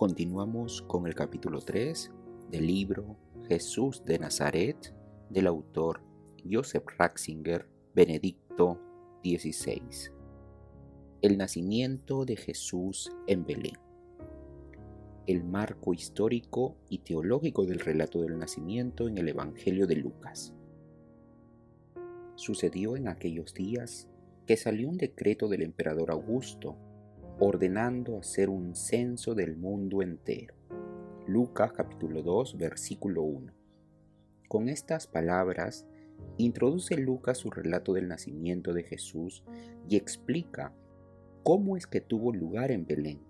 Continuamos con el capítulo 3 del libro Jesús de Nazaret del autor Joseph Ratzinger, Benedicto XVI. El nacimiento de Jesús en Belén. El marco histórico y teológico del relato del nacimiento en el Evangelio de Lucas. Sucedió en aquellos días que salió un decreto del emperador Augusto ordenando hacer un censo del mundo entero. Lucas capítulo 2, versículo 1. Con estas palabras, introduce Lucas su relato del nacimiento de Jesús y explica cómo es que tuvo lugar en Belén,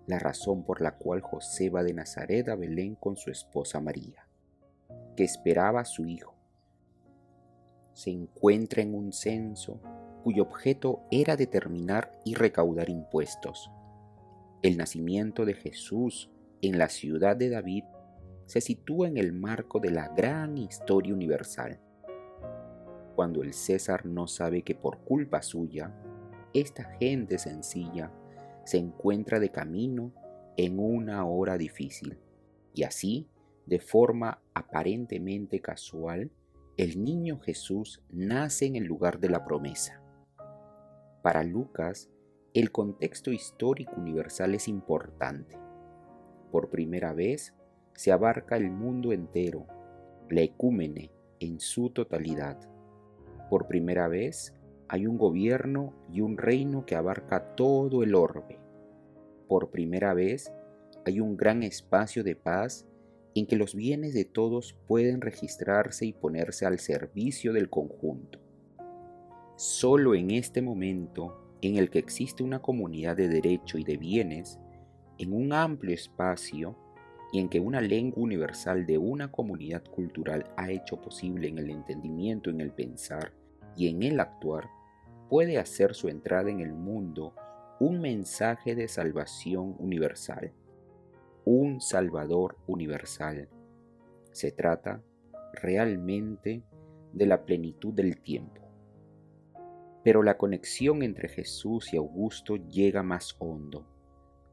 la razón por la cual José va de Nazaret a Belén con su esposa María, que esperaba a su hijo. Se encuentra en un censo cuyo objeto era determinar y recaudar impuestos. El nacimiento de Jesús en la ciudad de David se sitúa en el marco de la gran historia universal. Cuando el César no sabe que por culpa suya, esta gente sencilla se encuentra de camino en una hora difícil, y así, de forma aparentemente casual, el niño Jesús nace en el lugar de la promesa. Para Lucas, el contexto histórico universal es importante. Por primera vez, se abarca el mundo entero, la ecúmene en su totalidad. Por primera vez, hay un gobierno y un reino que abarca todo el orbe. Por primera vez, hay un gran espacio de paz en que los bienes de todos pueden registrarse y ponerse al servicio del conjunto. Solo en este momento en el que existe una comunidad de derecho y de bienes, en un amplio espacio y en que una lengua universal de una comunidad cultural ha hecho posible en el entendimiento, en el pensar y en el actuar, puede hacer su entrada en el mundo un mensaje de salvación universal, un Salvador universal. Se trata realmente de la plenitud del tiempo. Pero la conexión entre Jesús y Augusto llega más hondo.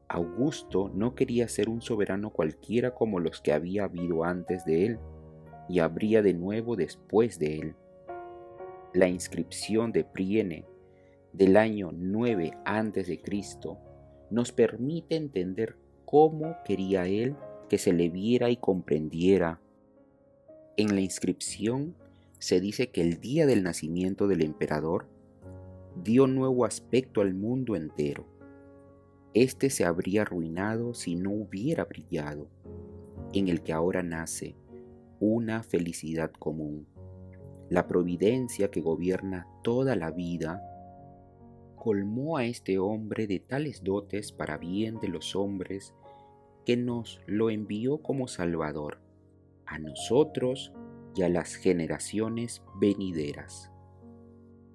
Augusto no quería ser un soberano cualquiera como los que había habido antes de él, y habría de nuevo después de él. La inscripción de Priene del año 9 a.C. nos permite entender cómo quería él que se le viera y comprendiera. En la inscripción se dice que el día del nacimiento del emperador dio nuevo aspecto al mundo entero. Este se habría arruinado si no hubiera brillado, en el que ahora nace una felicidad común. La providencia que gobierna toda la vida colmó a este hombre de tales dotes para bien de los hombres que nos lo envió como Salvador, a nosotros y a las generaciones venideras.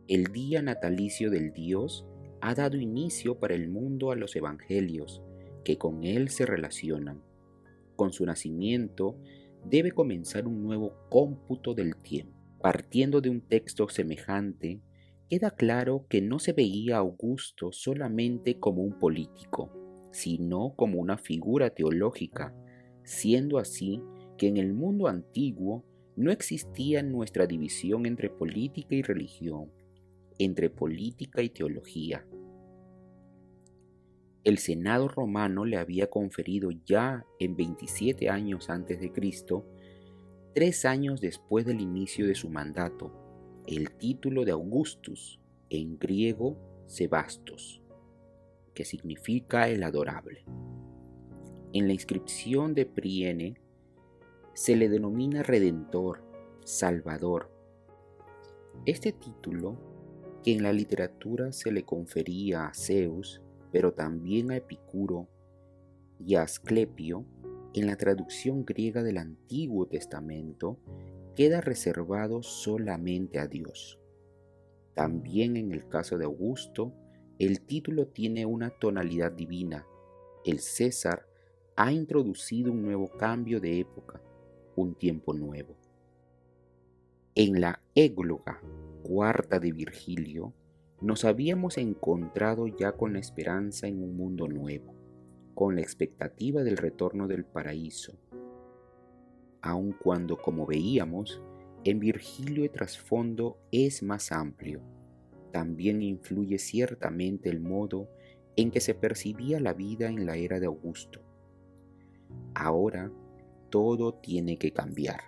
El día natalicio del Dios ha dado inicio para el mundo a los evangelios que con él se relacionan. Con su nacimiento debe comenzar un nuevo cómputo del tiempo. Partiendo de un texto semejante, queda claro que no se veía a Augusto solamente como un político, sino como una figura teológica, siendo así que en el mundo antiguo no existía nuestra división entre política y religión, entre política y teología. El Senado romano le había conferido ya en 27 años antes de Cristo, 3 años después del inicio de su mandato, el título de Augustus, en griego Sebastos, que significa el adorable. En la inscripción de Priene se le denomina Redentor, Salvador. Este título, que en la literatura se le confería a Zeus, pero también a Epicuro y a Asclepio, en la traducción griega del Antiguo Testamento queda reservado solamente a Dios. También en el caso de Augusto, el título tiene una tonalidad divina. El César ha introducido un nuevo cambio de época, un tiempo nuevo. En la égloga cuarta de Virgilio, nos habíamos encontrado ya con la esperanza en un mundo nuevo, con la expectativa del retorno del paraíso, aun cuando, como veíamos, en Virgilio el trasfondo es más amplio. También influye ciertamente el modo en que se percibía la vida en la era de Augusto. Ahora todo tiene que cambiar.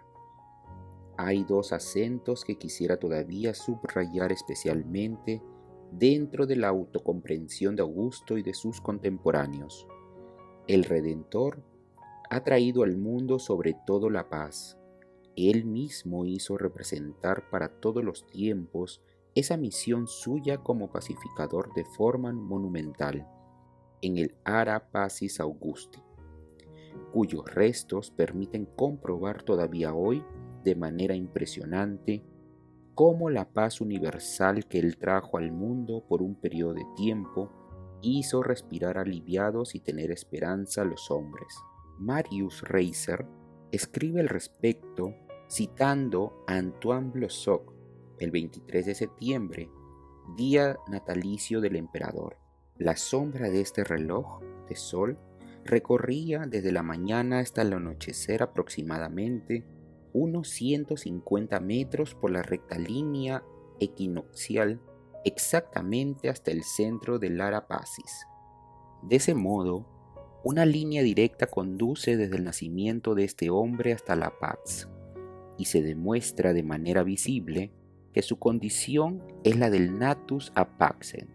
Hay dos acentos que quisiera todavía subrayar especialmente dentro de la autocomprensión de Augusto y de sus contemporáneos. El Redentor ha traído al mundo sobre todo la paz. Él mismo hizo representar para todos los tiempos esa misión suya como pacificador de forma monumental en el Ara Pacis Augusti, cuyos restos permiten comprobar todavía hoy de manera impresionante cómo la paz universal que él trajo al mundo por un periodo de tiempo hizo respirar aliviados y tener esperanza a los hombres. Marius Reiser escribe al respecto citando a Antoine Blossoc el 23 de septiembre, día natalicio del emperador. La sombra de este reloj de sol recorría desde la mañana hasta el anochecer aproximadamente unos 150 metros por la recta línea equinoccial exactamente hasta el centro del Ara Pacis. De ese modo, una línea directa conduce desde el nacimiento de este hombre hasta la paz, y se demuestra de manera visible que su condición es la del natus apaxen.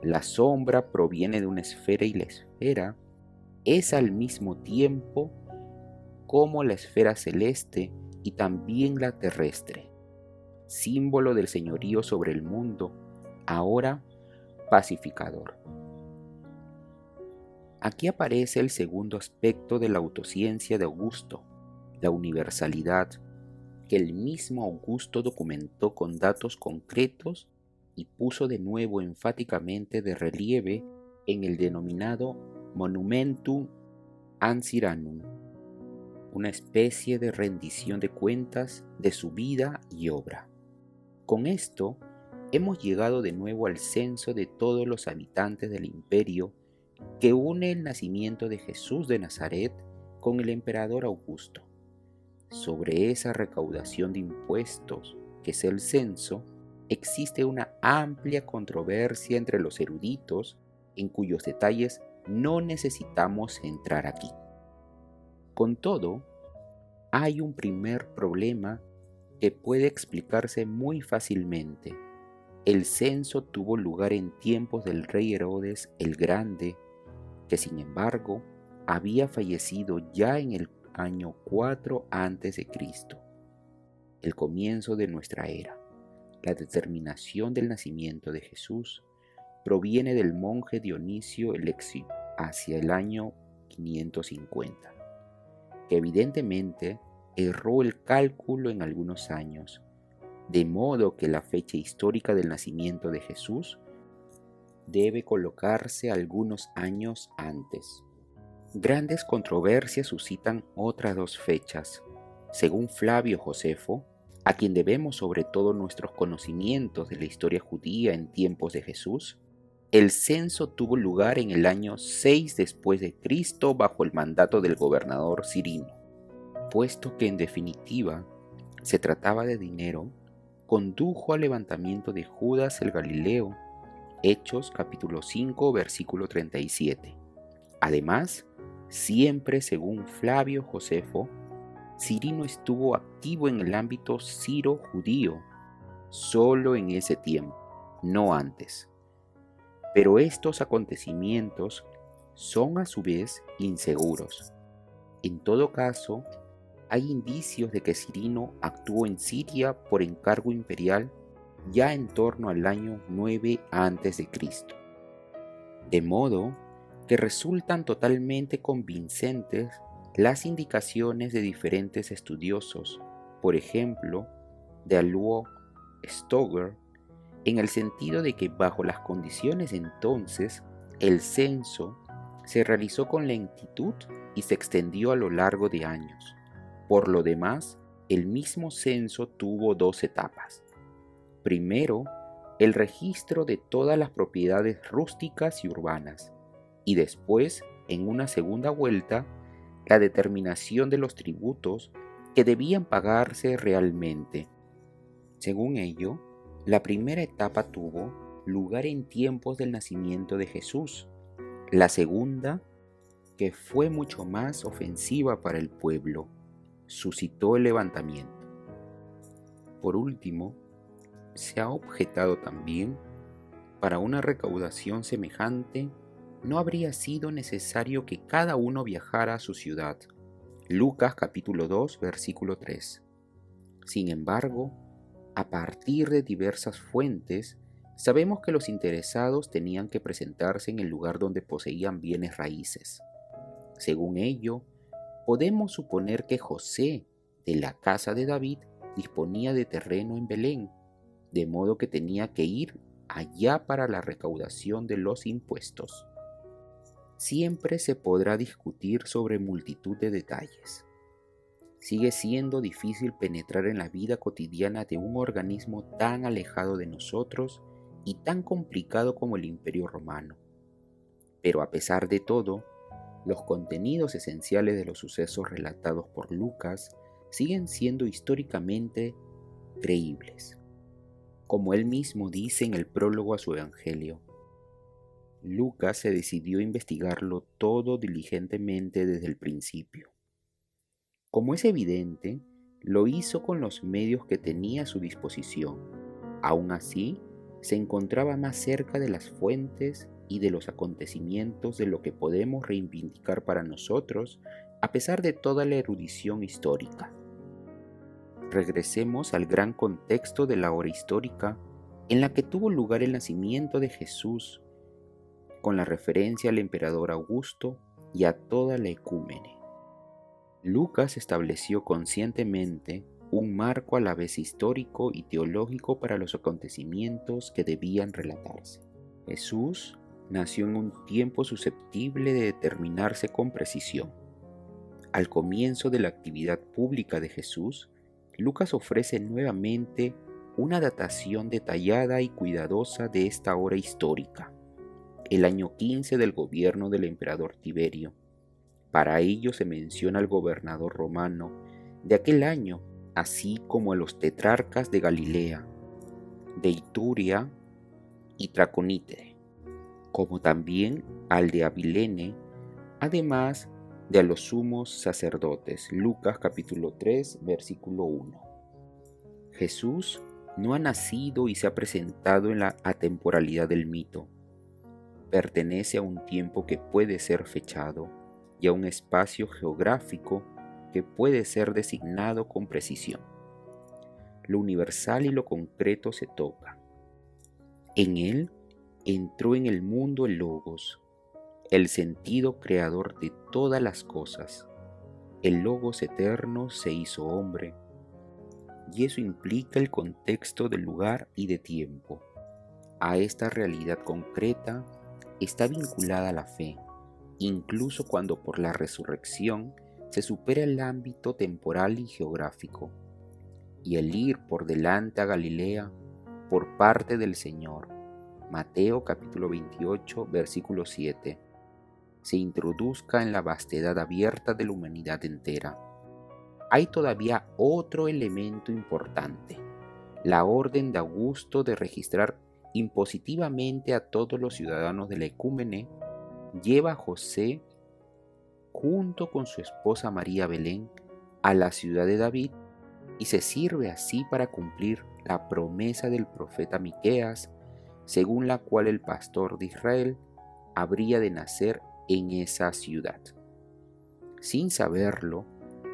La sombra proviene de una esfera y la esfera es al mismo tiempo como la esfera celeste y también la terrestre, símbolo del señorío sobre el mundo, ahora pacificador. Aquí aparece el segundo aspecto de la autociencia de Augusto, la universalidad, que el mismo Augusto documentó con datos concretos y puso de nuevo enfáticamente de relieve en el denominado Monumentum Anciranum, una especie de rendición de cuentas de su vida y obra. Con esto, hemos llegado de nuevo al censo de todos los habitantes del imperio que une el nacimiento de Jesús de Nazaret con el emperador Augusto. Sobre esa recaudación de impuestos, que es el censo, existe una amplia controversia entre los eruditos, en cuyos detalles no necesitamos entrar aquí. Con todo, hay un primer problema que puede explicarse muy fácilmente. El censo tuvo lugar en tiempos del rey Herodes el Grande, que sin embargo había fallecido ya en el año 4 a.C., el comienzo de nuestra era. La determinación del nacimiento de Jesús proviene del monje Dionisio el Exiguo hacia el año 550, que evidentemente erró el cálculo en algunos años, de modo que la fecha histórica del nacimiento de Jesús debe colocarse algunos años antes. Grandes controversias suscitan otras dos fechas. Según Flavio Josefo, a quien debemos sobre todo nuestros conocimientos de la historia judía en tiempos de Jesús, el censo tuvo lugar en el año 6 después de Cristo bajo el mandato del gobernador Cirino. Puesto que en definitiva se trataba de dinero, condujo al levantamiento de Judas el Galileo, Hechos capítulo 5 versículo 37. Además, siempre según Flavio Josefo, Cirino estuvo activo en el ámbito ciro-judío solo en ese tiempo, no antes. Pero estos acontecimientos son a su vez inseguros. En todo caso, hay indicios de que Cirino actuó en Siria por encargo imperial ya en torno al año 9 a.C., de modo que resultan totalmente convincentes las indicaciones de diferentes estudiosos, por ejemplo, de Aluo Stoger, en el sentido de que bajo las condiciones entonces, el censo se realizó con lentitud y se extendió a lo largo de años. Por lo demás, el mismo censo tuvo dos etapas. Primero, el registro de todas las propiedades rústicas y urbanas, y después en una segunda vuelta, la determinación de los tributos que debían pagarse realmente. Según ello, la primera etapa tuvo lugar en tiempos del nacimiento de Jesús. La segunda, que fue mucho más ofensiva para el pueblo, suscitó el levantamiento. Por último, se ha objetado también, para una recaudación semejante, no habría sido necesario que cada uno viajara a su ciudad. Lucas capítulo 2, versículo 3. Sin embargo, a partir de diversas fuentes, sabemos que los interesados tenían que presentarse en el lugar donde poseían bienes raíces. Según ello, podemos suponer que José, de la casa de David, disponía de terreno en Belén, de modo que tenía que ir allá para la recaudación de los impuestos. Siempre se podrá discutir sobre multitud de detalles. Sigue siendo difícil penetrar en la vida cotidiana de un organismo tan alejado de nosotros y tan complicado como el Imperio Romano. Pero a pesar de todo, los contenidos esenciales de los sucesos relatados por Lucas siguen siendo históricamente creíbles. Como él mismo dice en el prólogo a su Evangelio, Lucas se decidió a investigarlo todo diligentemente desde el principio. Como es evidente, lo hizo con los medios que tenía a su disposición. Aún así, se encontraba más cerca de las fuentes y de los acontecimientos de lo que podemos reivindicar para nosotros, a pesar de toda la erudición histórica. Regresemos al gran contexto de la hora histórica en la que tuvo lugar el nacimiento de Jesús, con la referencia al emperador Augusto y a toda la ecúmene. Lucas estableció conscientemente un marco a la vez histórico y teológico para los acontecimientos que debían relatarse. Jesús nació en un tiempo susceptible de determinarse con precisión. Al comienzo de la actividad pública de Jesús, Lucas ofrece nuevamente una datación detallada y cuidadosa de esta hora histórica, el año 15 del gobierno del emperador Tiberio. Para ello se menciona al gobernador romano de aquel año, así como a los tetrarcas de Galilea, de Ituria y Traconite, como también al de Abilene, además de a los sumos sacerdotes. Lucas capítulo 3, versículo 1. Jesús no ha nacido y se ha presentado en la atemporalidad del mito. Pertenece a un tiempo que puede ser fechado y a un espacio geográfico que puede ser designado con precisión. Lo universal y lo concreto se tocan. En él entró en el mundo el Logos, el sentido creador de todas las cosas. El Logos eterno se hizo hombre, y eso implica el contexto del lugar y de tiempo. A esta realidad concreta está vinculada la fe, incluso cuando por la resurrección se supera el ámbito temporal y geográfico, y el ir por delante a Galilea por parte del Señor. Mateo capítulo 28, versículo 7. Se introduzca en la vastedad abierta de la humanidad entera. Hay todavía otro elemento importante: la orden de Augusto de registrar impositivamente a todos los ciudadanos de la ecúmene lleva a José, junto con su esposa María Belén, a la ciudad de David, y se sirve así para cumplir la promesa del profeta Miqueas, según la cual el pastor de Israel habría de nacer en esa ciudad. Sin saberlo,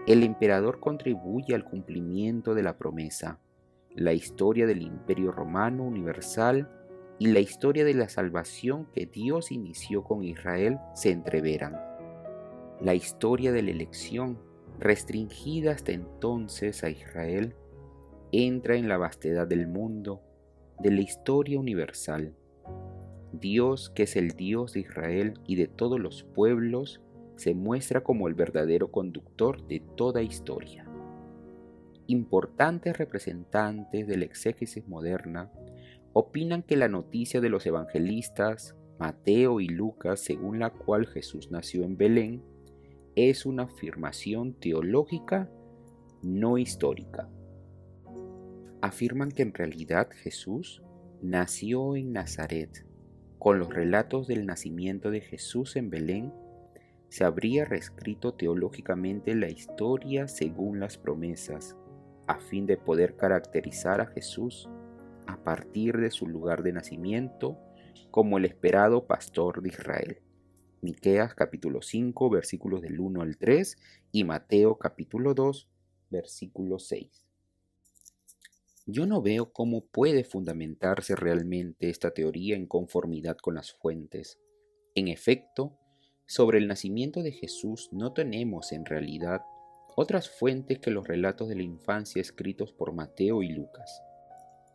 el emperador contribuye al cumplimiento de la promesa. La historia del Imperio Romano universal y la historia de la salvación que Dios inició con Israel se entreveran. La historia de la elección, restringida hasta entonces a Israel, entra en la vastedad del mundo, de la historia universal. Dios, que es el Dios de Israel y de todos los pueblos, se muestra como el verdadero conductor de toda historia. Importantes representantes de la exégesis moderna opinan que la noticia de los evangelistas Mateo y Lucas, según la cual Jesús nació en Belén, es una afirmación teológica, no histórica. Afirman que en realidad Jesús nació en Nazaret. Con los relatos del nacimiento de Jesús en Belén, se habría reescrito teológicamente la historia según las promesas, a fin de poder caracterizar a Jesús a partir de su lugar de nacimiento como el esperado pastor de Israel. Miqueas capítulo 5 versículos del 1 al 3 y Mateo capítulo 2 versículo 6. Yo no veo cómo puede fundamentarse realmente esta teoría en conformidad con las fuentes. En efecto, sobre el nacimiento de Jesús no tenemos en realidad otras fuentes que los relatos de la infancia escritos por Mateo y Lucas.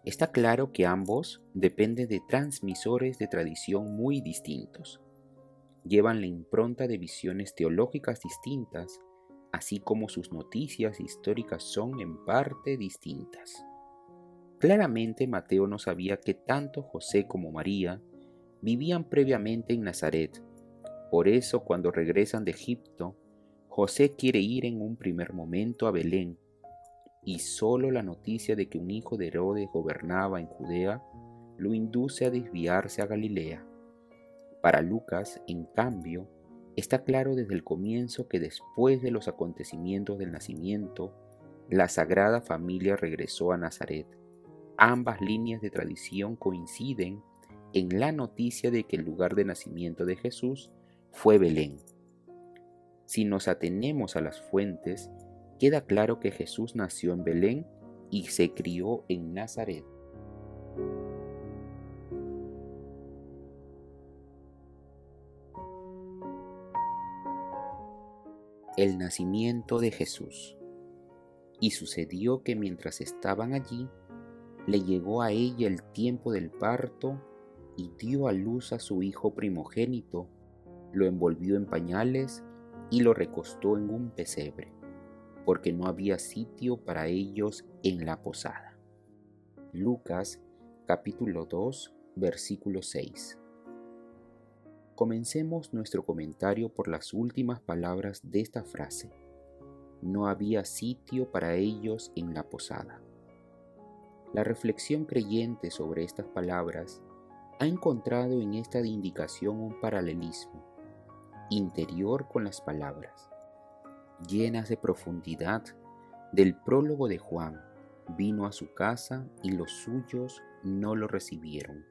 Está claro que ambos dependen de transmisores de tradición muy distintos. Llevan la impronta de visiones teológicas distintas, así como sus noticias históricas son en parte distintas. Claramente Mateo no sabía que tanto José como María vivían previamente en Nazaret. Por eso, cuando regresan de Egipto, José quiere ir en un primer momento a Belén, y solo la noticia de que un hijo de Herodes gobernaba en Judea lo induce a desviarse a Galilea. Para Lucas, en cambio, está claro desde el comienzo que después de los acontecimientos del nacimiento, la Sagrada Familia regresó a Nazaret. Ambas líneas de tradición coinciden en la noticia de que el lugar de nacimiento de Jesús fue Belén. Si nos atenemos a las fuentes, queda claro que Jesús nació en Belén y se crió en Nazaret. El nacimiento de Jesús. Y sucedió que mientras estaban allí, le llegó a ella el tiempo del parto y dio a luz a su hijo primogénito, lo envolvió en pañales y lo recostó en un pesebre, porque no había sitio para ellos en la posada. Lucas capítulo 2 versículo 6. Comencemos nuestro comentario por las últimas palabras de esta frase. No había sitio para ellos en la posada. La reflexión creyente sobre estas palabras ha encontrado en esta indicación un paralelismo interior con las palabras, llenas de profundidad, del prólogo de Juan. Vino a su casa y los suyos no lo recibieron.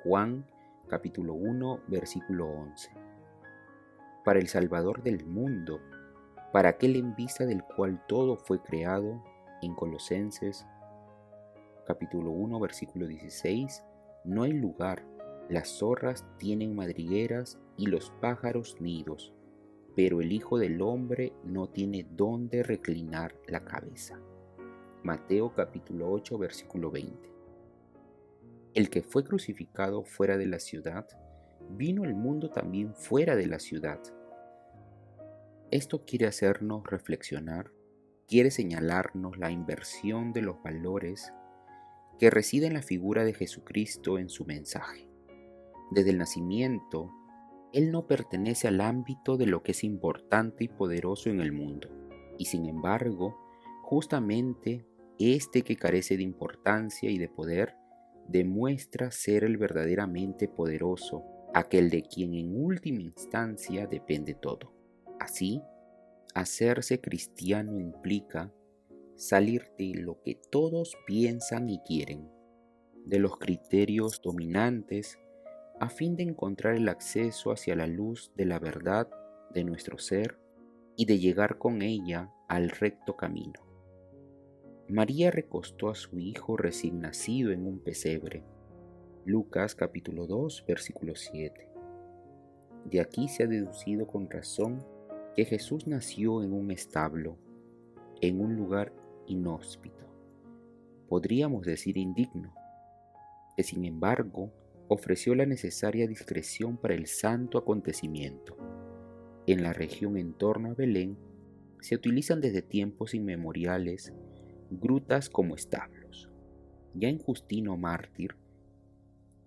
Juan capítulo 1 versículo 11. Para el Salvador del mundo, para aquel en vista del cual todo fue creado, en Colosenses capítulo 1 versículo 16, no hay lugar. Las zorras tienen madrigueras y los pájaros nidos, pero el Hijo del Hombre no tiene dónde reclinar la cabeza. Mateo capítulo 8 versículo 20. El que fue crucificado fuera de la ciudad, vino al mundo también fuera de la ciudad. Esto quiere hacernos reflexionar, quiere señalarnos la inversión de los valores que reside en la figura de Jesucristo en su mensaje. Desde el nacimiento, Él no pertenece al ámbito de lo que es importante y poderoso en el mundo, y sin embargo, justamente este que carece de importancia y de poder, demuestra ser el verdaderamente poderoso, aquel de quien en última instancia depende todo. Así, hacerse cristiano implica salir de lo que todos piensan y quieren, de los criterios dominantes, a fin de encontrar el acceso hacia la luz de la verdad de nuestro ser y de llegar con ella al recto camino. María recostó a su hijo recién nacido en un pesebre. Lucas capítulo 2 versículo 7. De aquí se ha deducido con razón que Jesús nació en un establo, en un lugar inhóspito, podríamos decir indigno, que sin embargo ofreció la necesaria discreción para el santo acontecimiento. En la región en torno a Belén se utilizan desde tiempos inmemoriales grutas como establos. Ya en Justino Mártir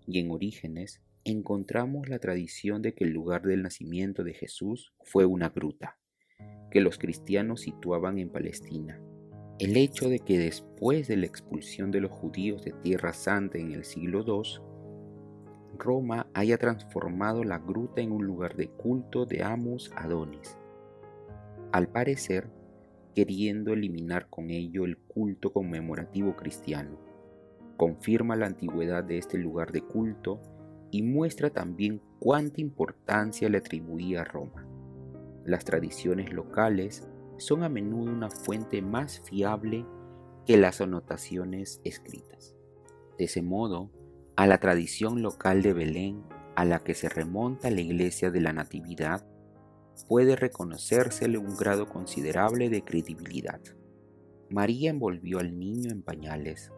y en Orígenes encontramos la tradición de que el lugar del nacimiento de Jesús fue una gruta, que los cristianos situaban en Palestina. El hecho de que después de la expulsión de los judíos de Tierra Santa en el siglo II, Roma haya transformado la gruta en un lugar de culto de Amos Adonis, al parecer queriendo eliminar con ello el culto conmemorativo cristiano. Confirma la antigüedad de este lugar de culto y muestra también cuánta importancia le atribuía a Roma. Las tradiciones locales son a menudo una fuente más fiable que las anotaciones escritas. De ese modo, a la tradición local de Belén, a la que se remonta la iglesia de la Natividad, puede reconocérsele un grado considerable de credibilidad. María envolvió al niño en pañales.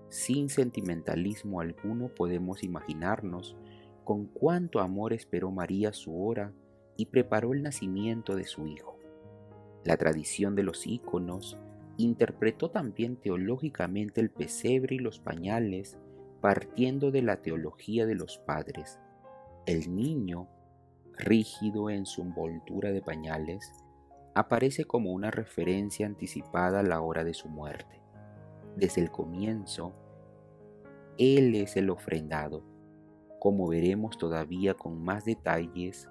Sin sentimentalismo alguno podemos imaginarnos con cuánto amor esperó María su hora y preparó el nacimiento de su hijo. La tradición de los íconos interpretó también teológicamente el pesebre y los pañales partiendo de la teología de los padres. El niño, rígido en su envoltura de pañales, aparece como una referencia anticipada a la hora de su muerte. Desde el comienzo, Él es el ofrendado, como veremos todavía con más detalles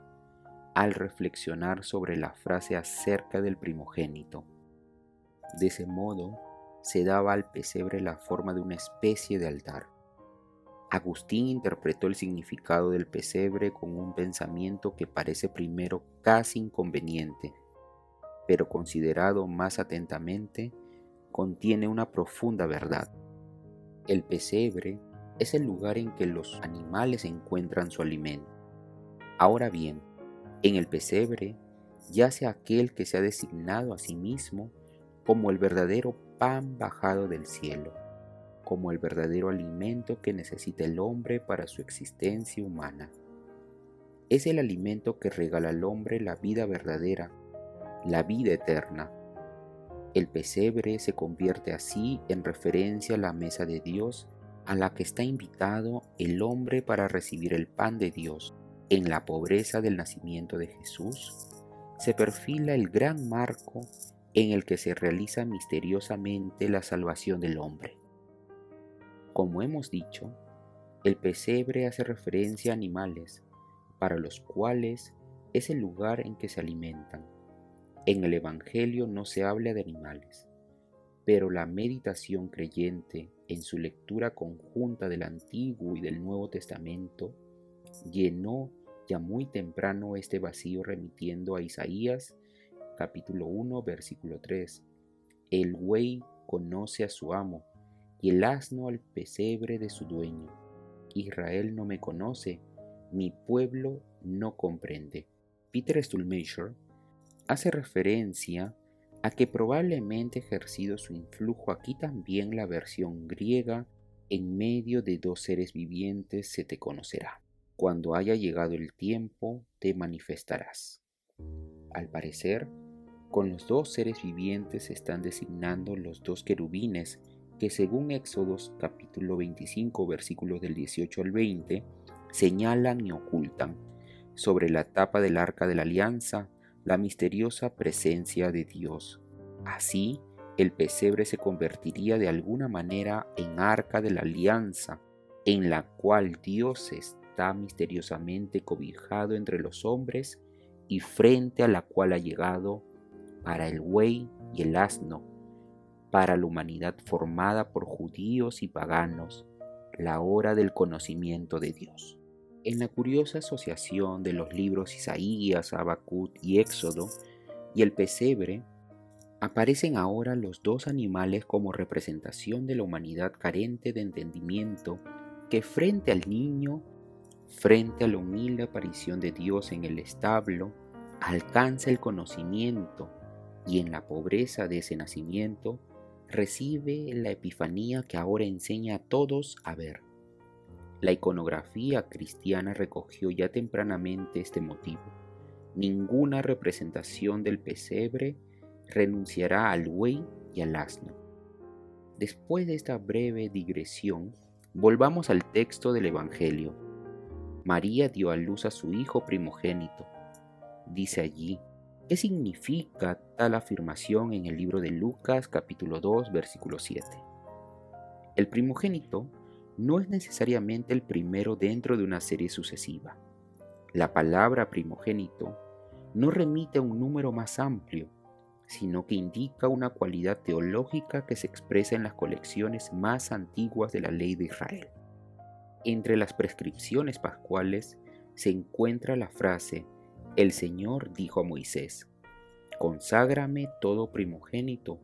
al reflexionar sobre la frase acerca del primogénito. De ese modo, se daba al pesebre la forma de una especie de altar. Agustín interpretó el significado del pesebre con un pensamiento que parece primero casi inconveniente, pero considerado más atentamente, contiene una profunda verdad. El pesebre es el lugar en que los animales encuentran su alimento. Ahora bien, en el pesebre yace aquel que se ha designado a sí mismo como el verdadero pan bajado del cielo, como el verdadero alimento que necesita el hombre para su existencia humana. Es el alimento que regala al hombre la vida verdadera, la vida eterna. El pesebre se convierte así en referencia a la mesa de Dios a la que está invitado el hombre para recibir el pan de Dios. En la pobreza del nacimiento de Jesús se perfila el gran marco en el que se realiza misteriosamente la salvación del hombre. Como hemos dicho, el pesebre hace referencia a animales, para los cuales es el lugar en que se alimentan. En el Evangelio no se habla de animales, pero la meditación creyente en su lectura conjunta del Antiguo y del Nuevo Testamento llenó ya muy temprano este vacío remitiendo a Isaías capítulo 1 versículo 3. El buey conoce a su amo y el asno al pesebre de su dueño. Israel no me conoce, mi pueblo no comprende. Peter Stuhlmeier hace referencia a que probablemente ha ejercido su influjo aquí también la versión griega en medio de dos seres vivientes se te conocerá. Cuando haya llegado el tiempo te manifestarás. Al parecer, con los dos seres vivientes se están designando los dos querubines que según Éxodos capítulo 25 versículos del 18 al 20 señalan y ocultan sobre la tapa del arca de la alianza la misteriosa presencia de Dios. Así, el pesebre se convertiría de alguna manera en arca de la alianza, en la cual Dios está misteriosamente cobijado entre los hombres y frente a la cual ha llegado para el buey y el asno, para la humanidad formada por judíos y paganos, la hora del conocimiento de Dios. En la curiosa asociación de los libros Isaías, Habacuc y Éxodo y el pesebre, aparecen ahora los dos animales como representación de la humanidad carente de entendimiento que frente al niño, frente a la humilde aparición de Dios en el establo, alcanza el conocimiento y en la pobreza de ese nacimiento recibe la epifanía que ahora enseña a todos a ver. La iconografía cristiana recogió ya tempranamente este motivo. Ninguna representación del pesebre renunciará al buey y al asno. Después de esta breve digresión, volvamos al texto del Evangelio. María dio a luz a su hijo primogénito. Dice allí, ¿qué significa tal afirmación en el libro de Lucas capítulo 2 versículo 7? El primogénito no es necesariamente el primero dentro de una serie sucesiva. La palabra primogénito no remite a un número más amplio, sino que indica una cualidad teológica que se expresa en las colecciones más antiguas de la ley de Israel. Entre las prescripciones pascuales se encuentra la frase: el Señor dijo a Moisés, conságrame todo primogénito,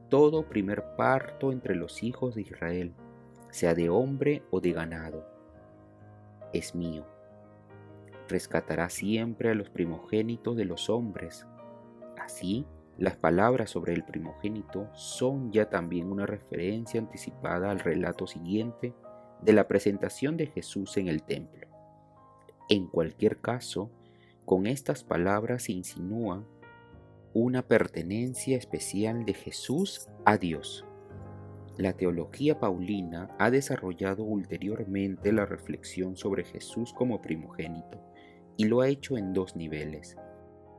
todo primer parto entre los hijos de Israel, sea de hombre o de ganado, es mío. Rescatará siempre a los primogénitos de los hombres. Así, las palabras sobre el primogénito son ya también una referencia anticipada al relato siguiente de la presentación de Jesús en el templo. En cualquier caso, con estas palabras se insinúa una pertenencia especial de Jesús a Dios. La teología paulina ha desarrollado ulteriormente la reflexión sobre Jesús como primogénito y lo ha hecho en dos niveles.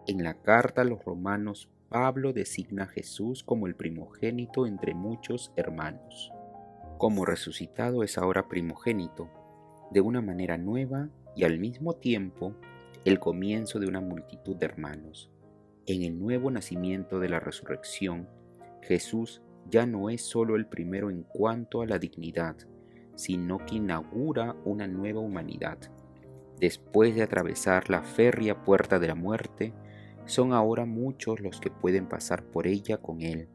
En la carta a los Romanos, Pablo designa a Jesús como el primogénito entre muchos hermanos. Como resucitado es ahora primogénito, de una manera nueva y al mismo tiempo el comienzo de una multitud de hermanos. En el nuevo nacimiento de la resurrección, Jesús ya no es solo el primero en cuanto a la dignidad, sino que inaugura una nueva humanidad. Después de atravesar la férrea puerta de la muerte, son ahora muchos los que pueden pasar por ella con Él,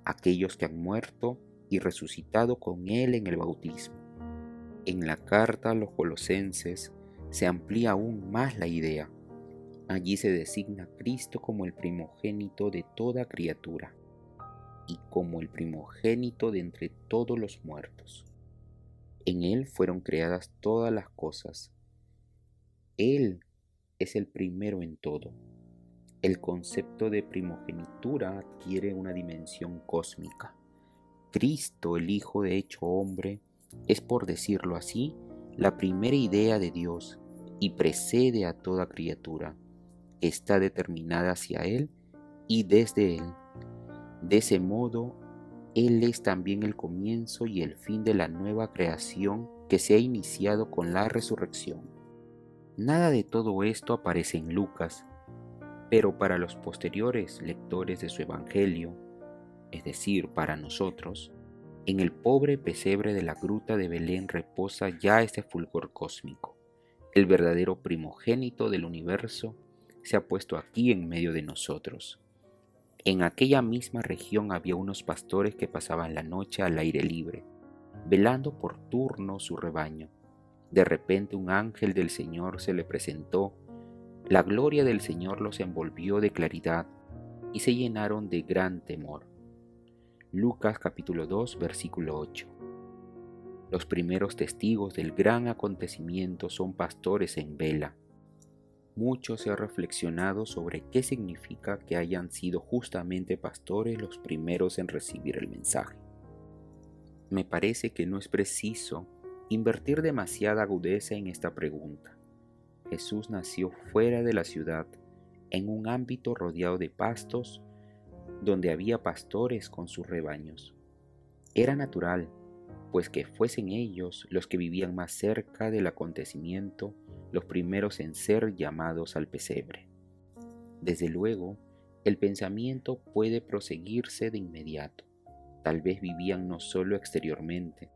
aquellos que han muerto y resucitado con Él en el bautismo. En la carta a los Colosenses se amplía aún más la idea. Allí se designa a Cristo como el primogénito de toda criatura y como el primogénito de entre todos los muertos. En Él fueron creadas todas las cosas. Él es el primero en todo. El concepto de primogenitura adquiere una dimensión cósmica. Cristo, el Hijo de hecho hombre, es, por decirlo así, la primera idea de Dios y precede a toda criatura, que está determinada hacia Él y desde Él. De ese modo, Él es también el comienzo y el fin de la nueva creación que se ha iniciado con la resurrección. Nada de todo esto aparece en Lucas, pero para los posteriores lectores de su Evangelio, es decir, para nosotros, en el pobre pesebre de la gruta de Belén reposa ya este fulgor cósmico. El verdadero primogénito del universo se ha puesto aquí en medio de nosotros. En aquella misma región había unos pastores que pasaban la noche al aire libre, velando por turno su rebaño. De repente un ángel del Señor se le presentó. La gloria del Señor los envolvió de claridad y se llenaron de gran temor. Lucas capítulo 2 versículo 8. Los primeros testigos del gran acontecimiento son pastores en vela. Mucho se ha reflexionado sobre qué significa que hayan sido justamente pastores los primeros en recibir el mensaje. Me parece que no es preciso invertir demasiada agudeza en esta pregunta. Jesús nació fuera de la ciudad, en un ámbito rodeado de pastos, donde había pastores con sus rebaños. Era natural, pues que fuesen ellos los que vivían más cerca del acontecimiento, los primeros en ser llamados al pesebre. Desde luego, el pensamiento puede proseguirse de inmediato. Tal vez vivían no solo exteriormente,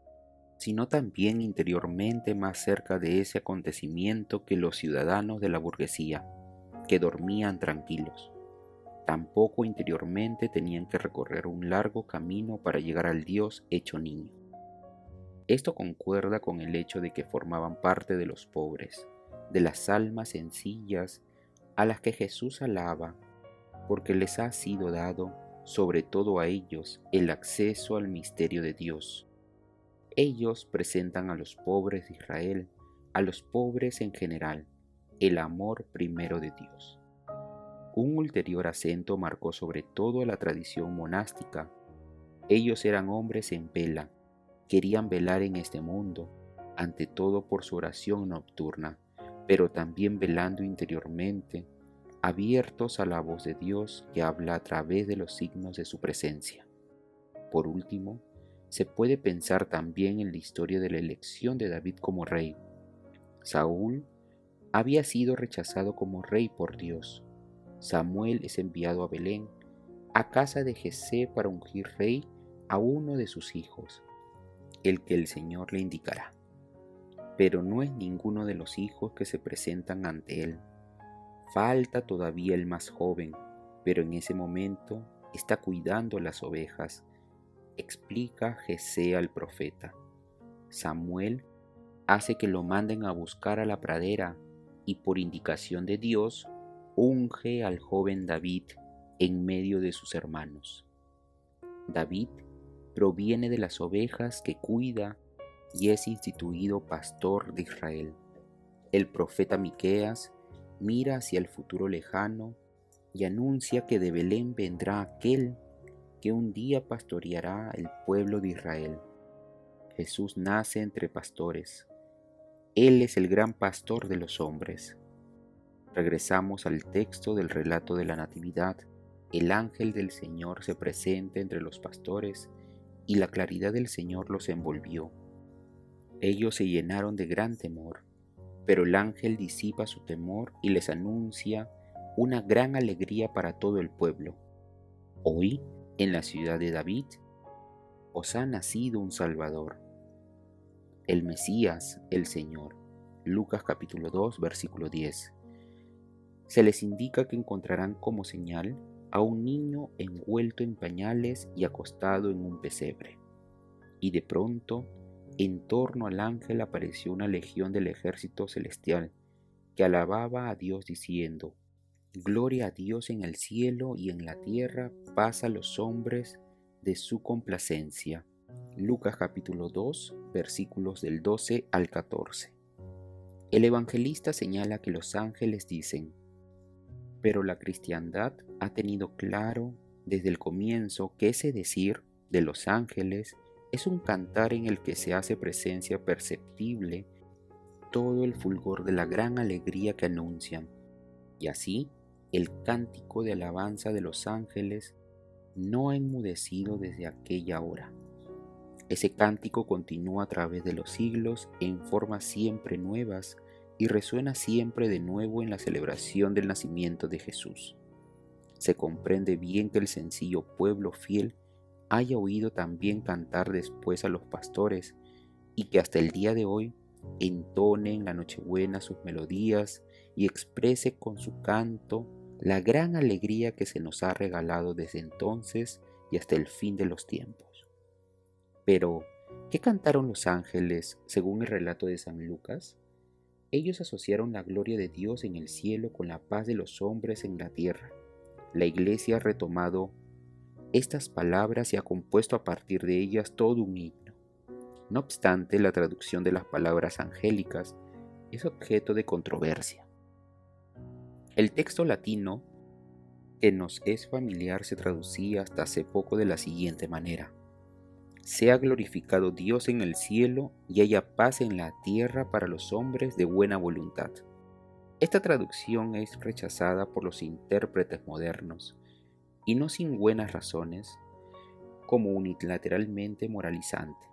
sino también interiormente más cerca de ese acontecimiento que los ciudadanos de la burguesía, que dormían tranquilos. Tampoco interiormente tenían que recorrer un largo camino para llegar al Dios hecho niño. Esto concuerda con el hecho de que formaban parte de los pobres, de las almas sencillas a las que Jesús alaba, porque les ha sido dado, sobre todo a ellos, el acceso al misterio de Dios. Ellos presentan a los pobres de Israel, a los pobres en general, el amor primero de Dios. Un ulterior acento marcó sobre todo la tradición monástica. Ellos eran hombres en vela, querían velar en este mundo, ante todo por su oración nocturna, pero también velando interiormente, abiertos a la voz de Dios que habla a través de los signos de su presencia. Por último, se puede pensar también en la historia de la elección de David como rey. Saúl había sido rechazado como rey por Dios. Samuel es enviado a Belén, a casa de Jesé, para ungir rey a uno de sus hijos, el que el Señor le indicará. Pero no es ninguno de los hijos que se presentan ante él. Falta todavía el más joven, pero en ese momento está cuidando las ovejas, explica Jesé al profeta. Samuel hace que lo manden a buscar a la pradera y por indicación de Dios unge al joven David en medio de sus hermanos. David proviene de las ovejas que cuida y es instituido pastor de Israel. El profeta Miqueas mira hacia el futuro lejano y anuncia que de Belén vendrá aquel que un día pastoreará el pueblo de Israel. Jesús nace entre pastores. Él es el gran pastor de los hombres. Regresamos al texto del relato de la Natividad. El ángel del Señor se presenta entre los pastores y la claridad del Señor los envolvió. Ellos se llenaron de gran temor, pero el ángel disipa su temor y les anuncia una gran alegría para todo el pueblo. Hoy, en la ciudad de David, os ha nacido un Salvador, el Mesías, el Señor. Lucas capítulo 2, versículo 10. Se les indica que encontrarán como señal a un niño envuelto en pañales y acostado en un pesebre. Y de pronto, en torno al ángel apareció una legión del ejército celestial que alababa a Dios diciendo: Gloria a Dios en el cielo y en la tierra paz a los hombres de su complacencia. Lucas capítulo 2, versículos del 12 al 14. El evangelista señala que los ángeles dicen, pero la cristiandad ha tenido claro desde el comienzo que ese decir de los ángeles es un cantar en el que se hace presencia perceptible todo el fulgor de la gran alegría que anuncian, y así el cántico de alabanza de los ángeles no ha enmudecido desde aquella hora. Ese cántico continúa a través de los siglos en formas siempre nuevas y resuena siempre de nuevo en la celebración del nacimiento de Jesús. Se comprende bien que el sencillo pueblo fiel haya oído también cantar después a los pastores y que hasta el día de hoy entone en la Nochebuena sus melodías y exprese con su canto la gran alegría que se nos ha regalado desde entonces y hasta el fin de los tiempos. Pero, ¿qué cantaron los ángeles según el relato de San Lucas? Ellos asociaron la gloria de Dios en el cielo con la paz de los hombres en la tierra. La Iglesia ha retomado estas palabras y ha compuesto a partir de ellas todo un himno. No obstante, la traducción de las palabras angélicas es objeto de controversia. El texto latino que nos es familiar se traducía hasta hace poco de la siguiente manera: sea glorificado Dios en el cielo y haya paz en la tierra para los hombres de buena voluntad. Esta traducción es rechazada por los intérpretes modernos, y no sin buenas razones, como unilateralmente moralizante.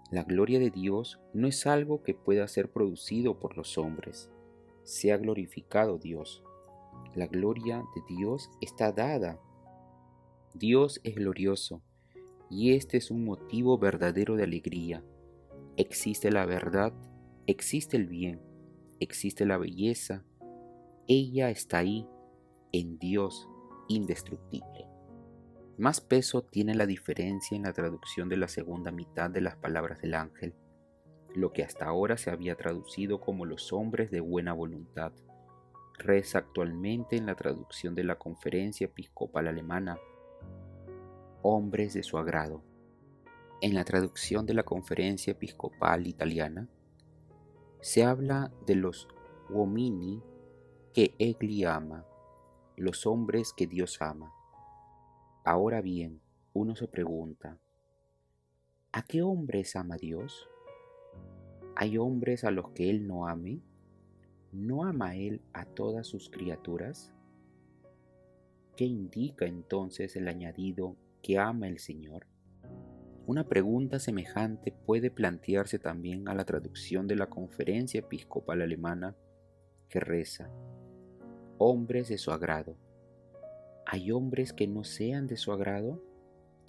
La gloria de Dios no es algo que pueda ser producido por los hombres. Sea glorificado Dios. La gloria de Dios está dada. Dios es glorioso, y este es un motivo verdadero de alegría. Existe la verdad, existe el bien, existe la belleza. Ella está ahí, en Dios, indestructible. Más peso tiene la diferencia en la traducción de la segunda mitad de las palabras del ángel. Lo que hasta ahora se había traducido como los hombres de buena voluntad, reza actualmente en la traducción de la Conferencia Episcopal Alemana, hombres de su agrado. En la traducción de la Conferencia Episcopal Italiana, se habla de los uomini que egli ama, los hombres que Dios ama. Ahora bien, uno se pregunta, ¿a qué hombres ama Dios? ¿Hay hombres a los que Él no ame? ¿no ama Él a todas sus criaturas? ¿Qué indica entonces el añadido que ama el Señor? Una pregunta semejante puede plantearse también a la traducción de la Conferencia Episcopal Alemana que reza: hombres de su agrado. ¿Hay hombres que no sean de su agrado?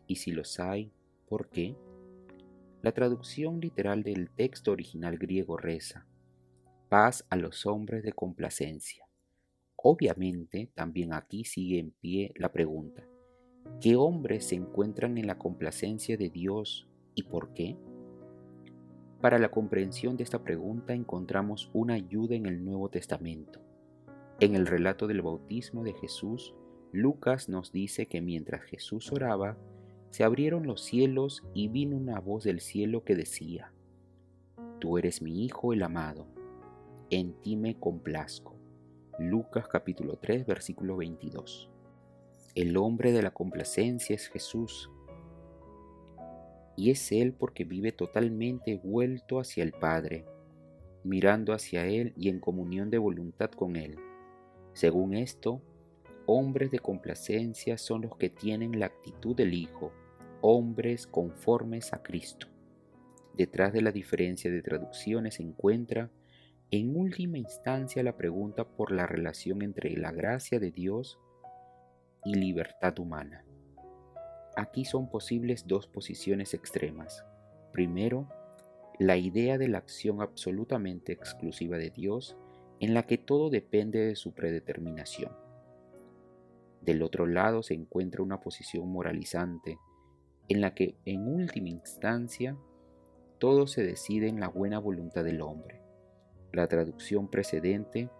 Y si los hay, ¿por qué? La traducción literal del texto original griego reza: paz a los hombres de complacencia. Obviamente, también aquí sigue en pie la pregunta: ¿qué hombres se encuentran en la complacencia de Dios y por qué? Para la comprensión de esta pregunta encontramos una ayuda en el Nuevo Testamento. En el relato del bautismo de Jesús, Lucas nos dice que mientras Jesús oraba, se abrieron los cielos y vino una voz del cielo que decía: Tú eres mi Hijo el amado, en ti me complazco. Lucas capítulo 3, versículo 22. El hombre de la complacencia es Jesús, y es Él porque vive totalmente vuelto hacia el Padre, mirando hacia Él y en comunión de voluntad con Él. Según esto, hombres de complacencia son los que tienen la actitud del Hijo, hombres conformes a Cristo. Detrás de la diferencia de traducciones se encuentra, en última instancia, la pregunta por la relación entre la gracia de Dios y libertad humana. Aquí son posibles dos posiciones extremas. Primero, la idea de la acción absolutamente exclusiva de Dios, en la que todo depende de su predeterminación. Del otro lado se encuentra una posición moralizante, en la que, en última instancia, todo se decide en la buena voluntad del hombre. La traducción precedente,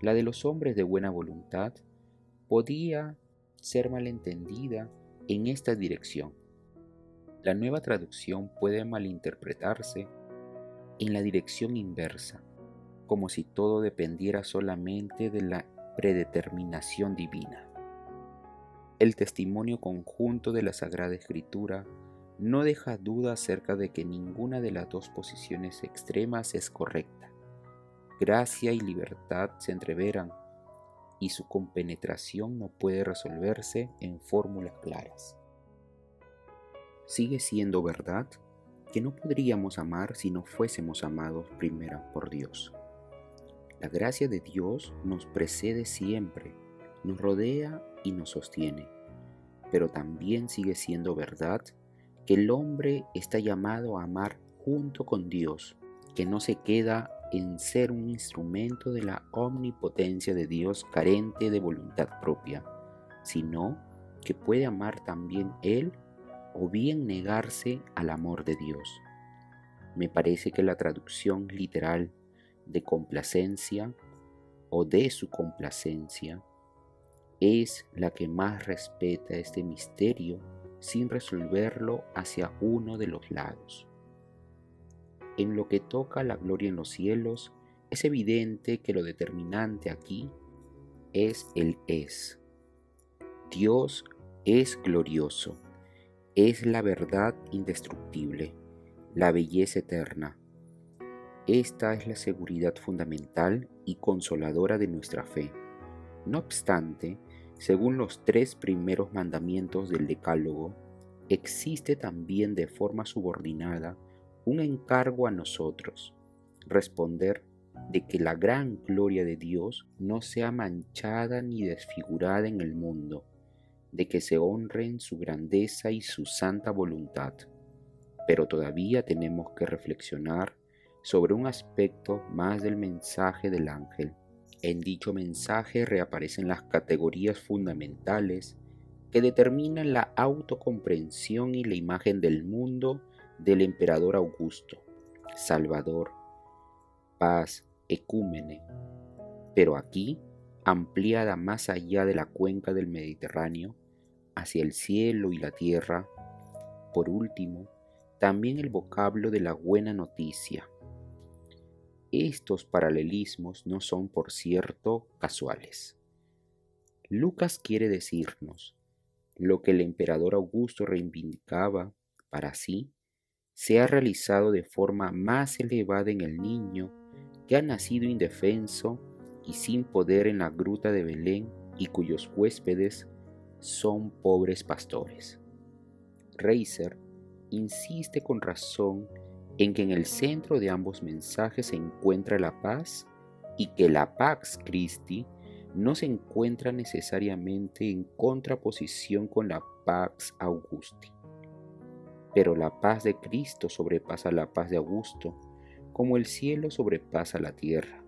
la de los hombres de buena voluntad, podía ser malentendida en esta dirección. La nueva traducción puede malinterpretarse en la dirección inversa, como si todo dependiera solamente de la predeterminación divina. El testimonio conjunto de la Sagrada Escritura no deja duda acerca de que ninguna de las dos posiciones extremas es correcta. Gracia y libertad se entreveran, y su compenetración no puede resolverse en fórmulas claras. Sigue siendo verdad que no podríamos amar si no fuésemos amados primero por Dios. La gracia de Dios nos precede siempre, nos rodea y nos sostiene, pero también sigue siendo verdad que el hombre está llamado a amar junto con Dios, que no se queda en ser un instrumento de la omnipotencia de Dios carente de voluntad propia, sino que puede amar también Él o bien negarse al amor de Dios. Me parece que la traducción literal de complacencia o de su complacencia es la que más respeta este misterio sin resolverlo hacia uno de los lados. En lo que toca a la gloria en los cielos, es evidente que lo determinante aquí es el es. Dios es glorioso, es la verdad indestructible, la belleza eterna. Esta es la seguridad fundamental y consoladora de nuestra fe. No obstante, según los 3 primeros mandamientos del Decálogo, existe también de forma subordinada un encargo a nosotros: responder de que la gran gloria de Dios no sea manchada ni desfigurada en el mundo, de que se honren su grandeza y su santa voluntad. Pero todavía tenemos que reflexionar sobre un aspecto más del mensaje del ángel. En dicho mensaje reaparecen las categorías fundamentales que determinan la autocomprensión y la imagen del mundo del emperador Augusto: Salvador, paz, ecúmene. Pero aquí, ampliada más allá de la cuenca del Mediterráneo, hacia el cielo y la tierra, por último, también el vocablo de la buena noticia. Estos paralelismos no son, por cierto, casuales. Lucas quiere decirnos: lo que el emperador Augusto reivindicaba para sí se ha realizado de forma más elevada en el niño que ha nacido indefenso y sin poder en la gruta de Belén y cuyos huéspedes son pobres pastores. Reiser insiste con razón en que en el centro de ambos mensajes se encuentra la paz y que la Pax Christi no se encuentra necesariamente en contraposición con la Pax Augusti. Pero la paz de Cristo sobrepasa la paz de Augusto, como el cielo sobrepasa la tierra.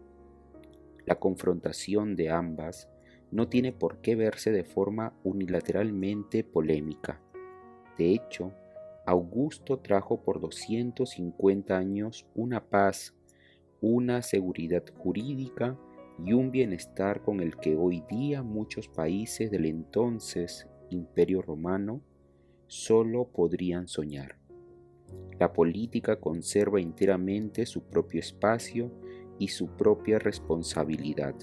La confrontación de ambas no tiene por qué verse de forma unilateralmente polémica. De hecho, Augusto trajo por 250 años una paz, una seguridad jurídica y un bienestar con el que hoy día muchos países del entonces Imperio Romano solo podrían soñar. La política conserva enteramente su propio espacio y su propia responsabilidad.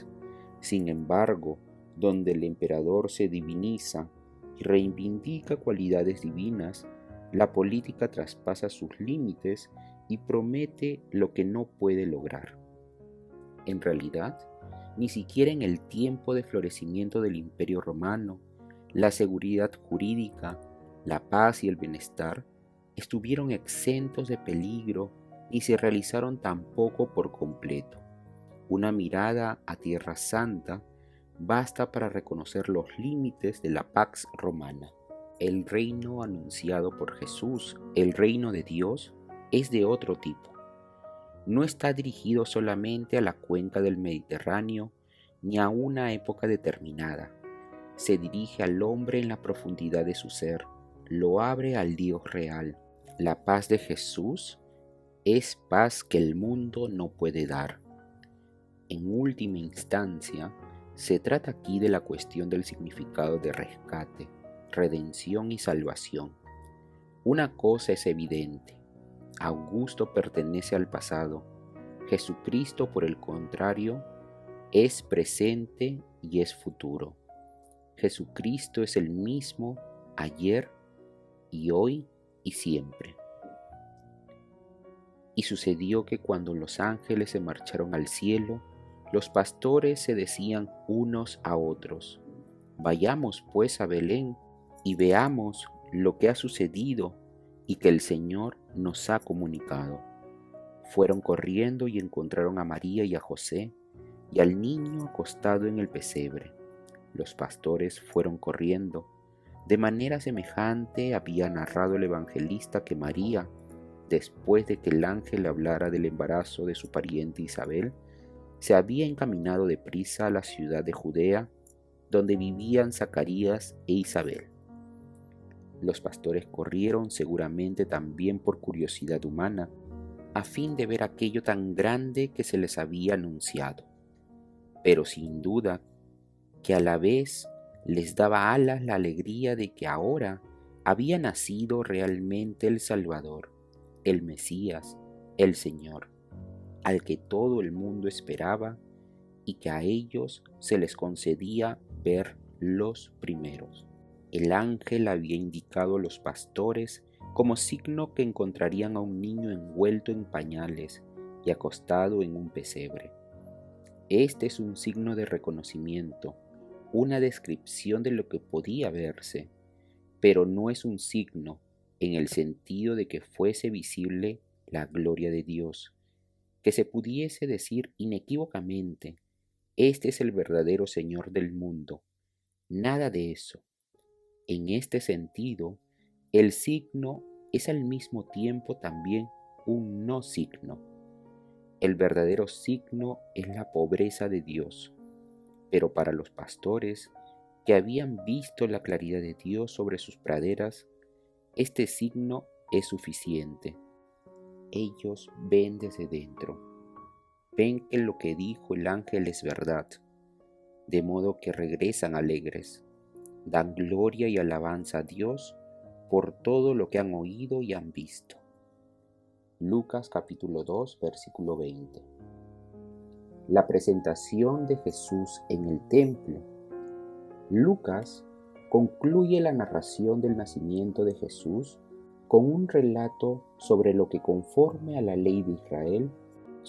Sin embargo, donde el emperador se diviniza y reivindica cualidades divinas, la política traspasa sus límites y promete lo que no puede lograr. En realidad, ni siquiera en el tiempo de florecimiento del Imperio Romano, la seguridad jurídica, la paz y el bienestar estuvieron exentos de peligro ni se realizaron tampoco por completo. Una mirada a Tierra Santa basta para reconocer los límites de la Pax Romana. El reino anunciado por Jesús, el reino de Dios, es de otro tipo. No está dirigido solamente a la cuenca del Mediterráneo ni a una época determinada. Se dirige al hombre en la profundidad de su ser, lo abre al Dios real. La paz de Jesús es paz que el mundo no puede dar. En última instancia, se trata aquí de la cuestión del significado de rescate, redención y salvación. Una cosa es evidente: Augusto pertenece al pasado. Jesucristo, por el contrario, es presente y es futuro. Jesucristo es el mismo ayer y hoy y siempre. Y sucedió que cuando los ángeles se marcharon al cielo, los pastores se decían unos a otros: vayamos pues a Belén y veamos lo que ha sucedido y que el Señor nos ha comunicado. Fueron corriendo y encontraron a María y a José y al niño acostado en el pesebre. Los pastores fueron corriendo. De manera semejante había narrado el evangelista que María, después de que el ángel le hablara del embarazo de su pariente Isabel, se había encaminado deprisa a la ciudad de Judea, donde vivían Zacarías e Isabel. Los pastores corrieron seguramente también por curiosidad humana, a fin de ver aquello tan grande que se les había anunciado, pero sin duda que a la vez les daba alas la alegría de que ahora había nacido realmente el Salvador, el Mesías, el Señor, al que todo el mundo esperaba y que a ellos se les concedía ver los primeros. El ángel había indicado a los pastores como signo que encontrarían a un niño envuelto en pañales y acostado en un pesebre. Este es un signo de reconocimiento, una descripción de lo que podía verse, pero no es un signo en el sentido de que fuese visible la gloria de Dios, que se pudiese decir inequívocamente: este es el verdadero Señor del mundo. Nada de eso. En este sentido, el signo es al mismo tiempo también un no signo. El verdadero signo es la pobreza de Dios, pero para los pastores que habían visto la claridad de Dios sobre sus praderas, este signo es suficiente. Ellos ven desde dentro, ven que lo que dijo el ángel es verdad, de modo que regresan alegres, dan gloria y alabanza a Dios por todo lo que han oído y han visto. Lucas capítulo 2, versículo 20. La presentación de Jesús en el templo. Lucas concluye la narración del nacimiento de Jesús con un relato sobre lo que, conforme a la ley de Israel,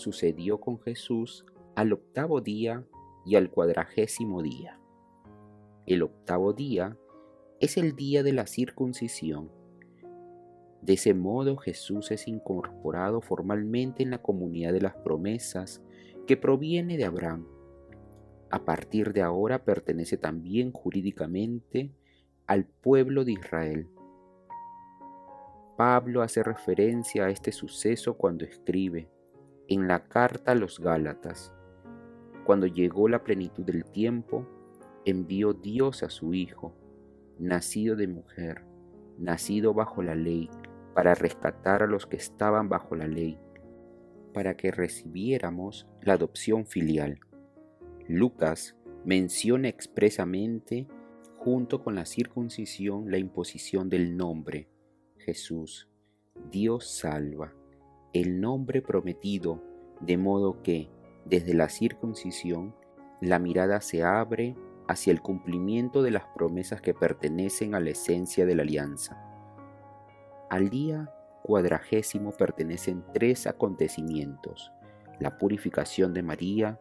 sucedió con Jesús al 8º día y al 40º día. El 8º día es el día de la circuncisión. De ese modo Jesús es incorporado formalmente en la comunidad de las promesas que proviene de Abraham. A partir de ahora pertenece también jurídicamente al pueblo de Israel. Pablo hace referencia a este suceso cuando escribe en la carta a los Gálatas: cuando llegó la plenitud del tiempo, envió Dios a su Hijo, nacido de mujer, nacido bajo la ley, para rescatar a los que estaban bajo la ley, para que recibiéramos la adopción filial. Lucas menciona expresamente, junto con la circuncisión, la imposición del nombre, Jesús, Dios salva, el nombre prometido, de modo que, desde la circuncisión, la mirada se abre hacia el cumplimiento de las promesas que pertenecen a la esencia de la alianza. Al día 40º pertenecen 3 acontecimientos: la purificación de María,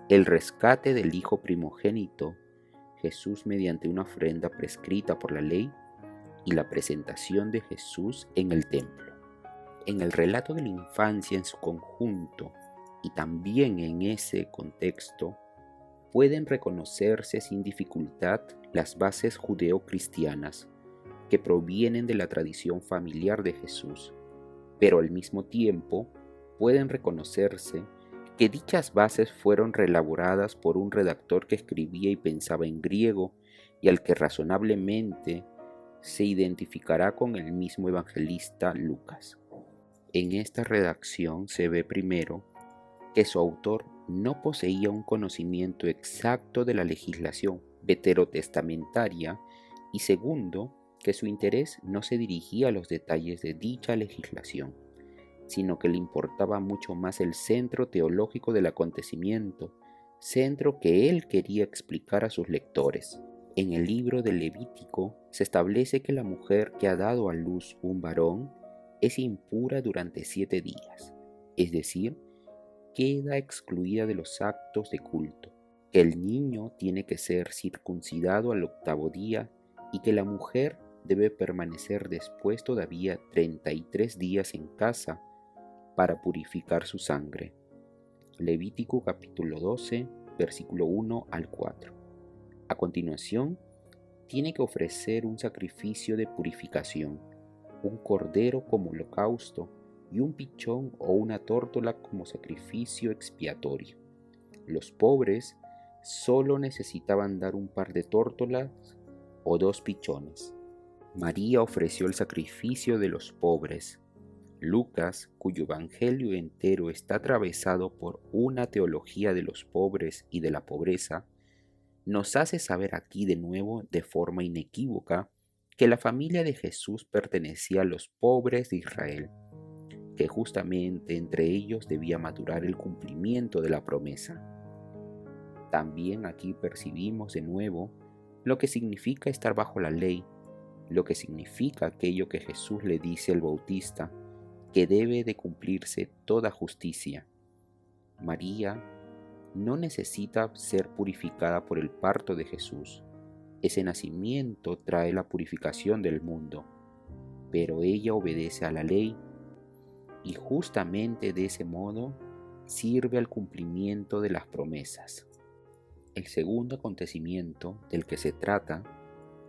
el rescate del Hijo primogénito, Jesús mediante una ofrenda prescrita por la ley, y la presentación de Jesús en el templo. En el relato de la infancia en su conjunto y también en ese contexto, pueden reconocerse sin dificultad las bases judeo-cristianas que provienen de la tradición familiar de Jesús, pero al mismo tiempo pueden reconocerse que dichas bases fueron reelaboradas por un redactor que escribía y pensaba en griego y al que razonablemente se identificará con el mismo evangelista Lucas. En esta redacción se ve primero que su autor no poseía un conocimiento exacto de la legislación veterotestamentaria y segundo, que su interés no se dirigía a los detalles de dicha legislación, sino que le importaba mucho más el centro teológico del acontecimiento, centro que él quería explicar a sus lectores. En el libro del Levítico se establece que la mujer que ha dado a luz un varón es impura durante 7 días, es decir, queda excluida de los actos de culto, que el niño tiene que ser circuncidado al 8º día y que la mujer debe permanecer después todavía 33 días en casa para purificar su sangre. Levítico capítulo 12, versículo 1 al 4. A continuación, tiene que ofrecer un sacrificio de purificación, un cordero como holocausto y un pichón o una tórtola como sacrificio expiatorio. Los pobres solo necesitaban dar un par de tórtolas o 2 pichones. María ofreció el sacrificio de los pobres. Lucas, cuyo evangelio entero está atravesado por una teología de los pobres y de la pobreza, nos hace saber aquí de nuevo de forma inequívoca que la familia de Jesús pertenecía a los pobres de Israel, que justamente entre ellos debía madurar el cumplimiento de la promesa. También aquí percibimos de nuevo lo que significa estar bajo la ley, lo que significa aquello que Jesús le dice al Bautista, que debe de cumplirse toda justicia. María no necesita ser purificada por el parto de Jesús. Ese nacimiento trae la purificación del mundo, pero ella obedece a la ley y justamente de ese modo sirve al cumplimiento de las promesas. El segundo acontecimiento del que se trata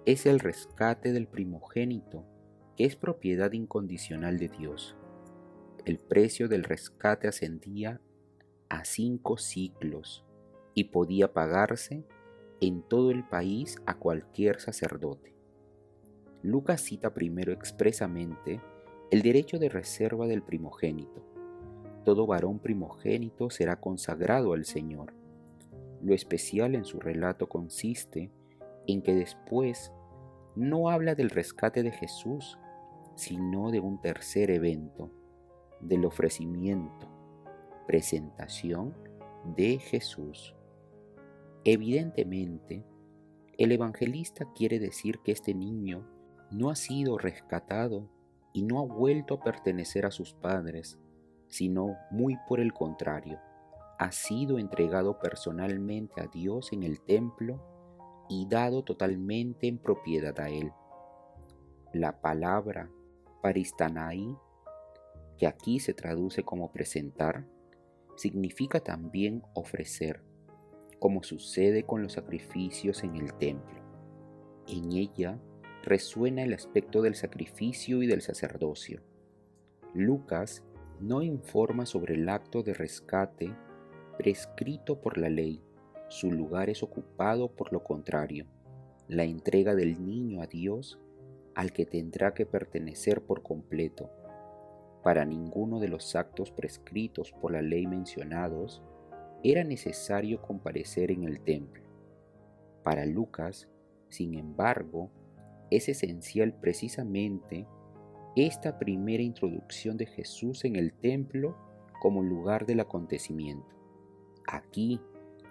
es el rescate del primogénito, que es propiedad incondicional de Dios. El precio del rescate ascendía a 5 siclos y podía pagarse en todo el país a cualquier sacerdote. Lucas cita primero expresamente el derecho de reserva del primogénito. Todo varón primogénito será consagrado al Señor. Lo especial en su relato consiste en que después no habla del rescate de Jesús, sino de un tercer evento, del ofrecimiento, presentación de Jesús. Evidentemente, el evangelista quiere decir que este niño no ha sido rescatado y no ha vuelto a pertenecer a sus padres, sino muy por el contrario, ha sido entregado personalmente a Dios en el templo y dado totalmente en propiedad a Él. La palabra paristanai, que aquí se traduce como presentar, significa también ofrecer, como sucede con los sacrificios en el templo. En ella resuena el aspecto del sacrificio y del sacerdocio. Lucas no informa sobre el acto de rescate prescrito por la ley. Su lugar es ocupado por lo contrario, la entrega del niño a Dios, al que tendrá que pertenecer por completo. Para ninguno de los actos prescritos por la ley mencionados era necesario comparecer en el templo. Para Lucas, sin embargo, es esencial precisamente esta primera introducción de Jesús en el templo como lugar del acontecimiento. Aquí,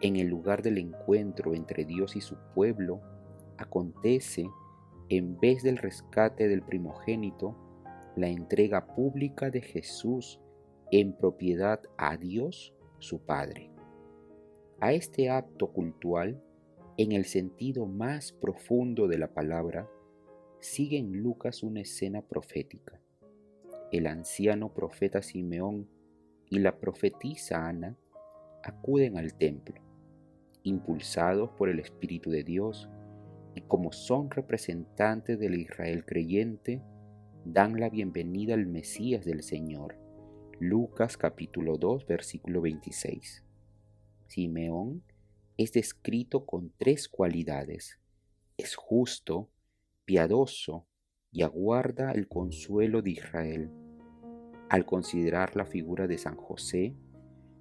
en el lugar del encuentro entre Dios y su pueblo, acontece, en vez del rescate del primogénito, la entrega pública de Jesús en propiedad a Dios, su Padre. A este acto cultual, en el sentido más profundo de la palabra, sigue en Lucas una escena profética. El anciano profeta Simeón y la profetisa Ana acuden al templo, impulsados por el Espíritu de Dios, y como son representantes del Israel creyente, dan la bienvenida al Mesías del Señor. Lucas capítulo 2, versículo 26. Simeón es descrito con tres cualidades: es justo, piadoso y aguarda el consuelo de Israel. Al considerar la figura de San José,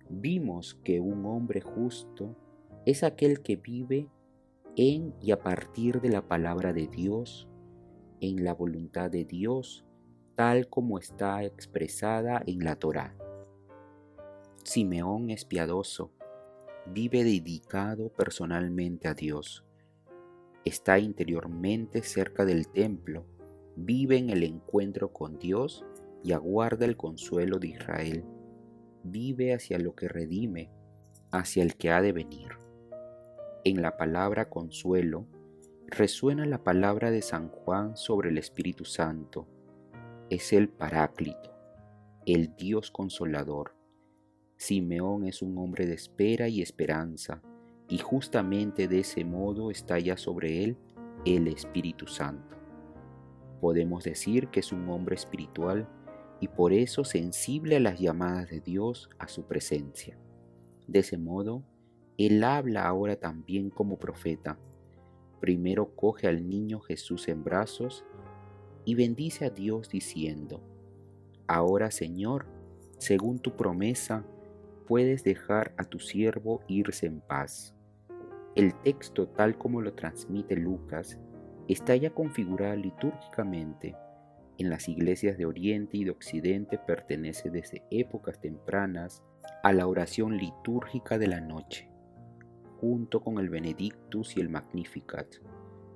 vimos que un hombre justo es aquel que vive en y a partir de la palabra de Dios, en la voluntad de Dios, tal como está expresada en la Torá. Simeón es piadoso, vive dedicado personalmente a Dios, está interiormente cerca del templo, vive en el encuentro con Dios y aguarda el consuelo de Israel, vive hacia lo que redime, hacia el que ha de venir. En la palabra consuelo resuena la palabra de San Juan sobre el Espíritu Santo. Es el Paráclito, el Dios consolador. Simeón es un hombre de espera y esperanza, y justamente de ese modo estalla sobre él el Espíritu Santo. Podemos decir que es un hombre espiritual y por eso sensible a las llamadas de Dios a su presencia. De ese modo, él habla ahora también como profeta. Primero coge al niño Jesús en brazos y bendice a Dios diciendo: Ahora, Señor, según tu promesa, puedes dejar a tu siervo irse en paz. El texto, tal como lo transmite Lucas, está ya configurado litúrgicamente. En las iglesias de Oriente y de Occidente pertenece desde épocas tempranas a la oración litúrgica de la noche, junto con el Benedictus y el Magnificat,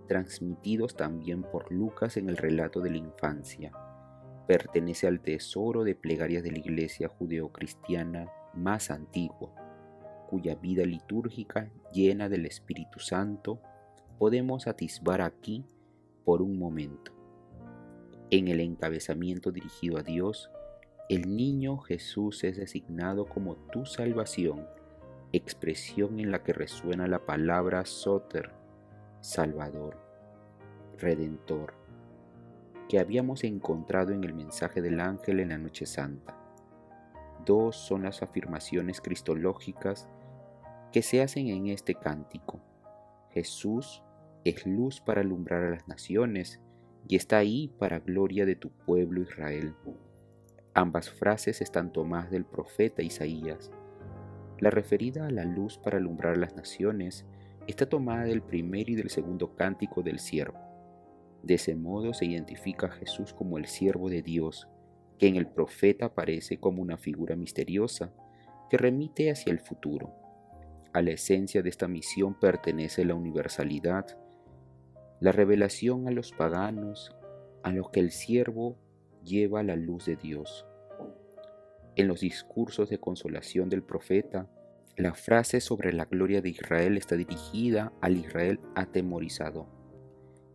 transmitidos también por Lucas en el relato de la infancia. Pertenece al tesoro de plegarias de la iglesia judeocristiana más antigua, cuya vida litúrgica llena del Espíritu Santo podemos atisbar aquí por un momento. En el encabezamiento dirigido a Dios, el niño Jesús es designado como tu salvación, expresión en la que resuena la palabra Soter, Salvador, Redentor, que habíamos encontrado en el mensaje del ángel en la Noche Santa. Dos son las afirmaciones cristológicas que se hacen en este cántico. Jesús es luz para alumbrar a las naciones y está ahí para gloria de tu pueblo Israel. Ambas frases están tomadas del profeta Isaías. La referida a la luz para alumbrar a las naciones está tomada del primer y del segundo cántico del siervo. De ese modo se identifica a Jesús como el siervo de Dios, que en el profeta aparece como una figura misteriosa que remite hacia el futuro. A la esencia de esta misión pertenece la universalidad, la revelación a los paganos, a los que el siervo lleva la luz de Dios. En los discursos de consolación del profeta, la frase sobre la gloria de Israel está dirigida al Israel atemorizado,